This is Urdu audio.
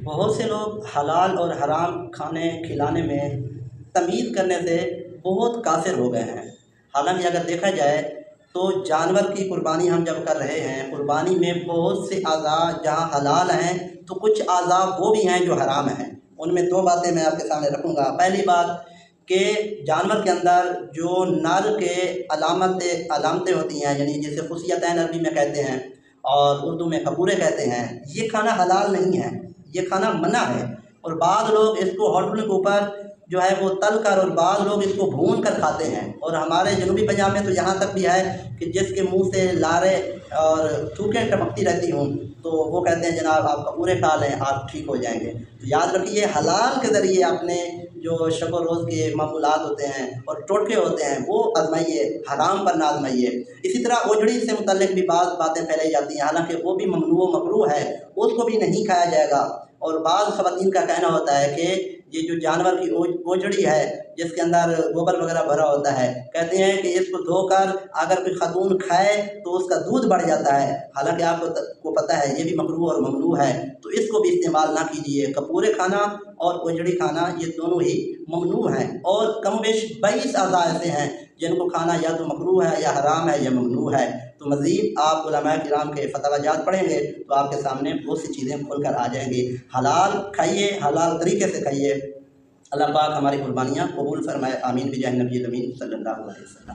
بہت سے لوگ حلال اور حرام کھانے کھلانے میں تمیز کرنے سے بہت قاصر ہو گئے ہیں۔ حالانکہ اگر دیکھا جائے تو جانور کی قربانی ہم جب کر رہے ہیں، قربانی میں بہت سے اعضاء جہاں حلال ہیں تو کچھ اعضاء وہ بھی ہیں جو حرام ہیں۔ ان میں دو باتیں میں آپ کے سامنے رکھوں گا۔ پہلی بات کہ جانور کے اندر جو نر کے علامتیں ہوتی ہیں، یعنی جسے خصیتین عربی میں کہتے ہیں اور اردو میں کپورے کہتے ہیں، یہ کھانا حلال نہیں ہے، یہ کھانا منع ہے۔ اور بعض لوگ اس کو ہوٹل کے اوپر جو ہے وہ تل کر، اور بعض لوگ اس کو بھون کر کھاتے ہیں۔ اور ہمارے جنوبی پنجاب میں تو یہاں تک بھی ہے کہ جس کے منہ سے لارے اور تھوکیں ٹپکتی رہتی ہوں تو وہ کہتے ہیں جناب آپ کپورے کھا لیں، آپ ٹھیک ہو جائیں گے۔ تو یاد رکھیے، حلال کے ذریعے اپنے جو شب و روز کے معمولات ہوتے ہیں اور ٹوٹکے ہوتے ہیں وہ آزمائیے، حرام پر نہ آزمائیے۔ اسی طرح اوجڑی سے متعلق بھی بعض باتیں پھیلائی جاتی ہیں، حالانکہ وہ بھی ممنوع و مکروہ ہے، اس کو بھی نہیں کھایا جائے گا۔ اور بعض خواتین کا کہنا ہوتا ہے کہ یہ جو جانور کی اوجڑی ہے جس کے اندر گوبر وغیرہ بھرا ہوتا ہے، کہتے ہیں کہ اس کو دھو کر اگر کوئی خاتون کھائے تو اس کا دودھ بڑھ جاتا ہے۔ حالانکہ آپ کو پتہ ہے یہ بھی مکروہ اور ممنوع ہے، تو اس کو بھی استعمال نہ کیجیے۔ کپورے کھانا اور اوجڑی کھانا یہ دونوں ہی ممنوع ہیں، اور کم و بیش 22 اعضاء ایسے ہیں جن کو کھانا یا تو مکروہ ہے یا حرام ہے یا ممنوع ہے۔ تو مزید آپ علماء کرام کے فتویٰ جات پڑھیں گے تو آپ کے سامنے بہت سی چیزیں کھل کر آ جائیں گی۔ حلال کھائیے، حلال طریقے سے کھائیے۔ اللہ پاک ہماری قربانیاں قبول فرمائے، آمین بجاہ نبی الامین صلی اللہ علیہ وسلم۔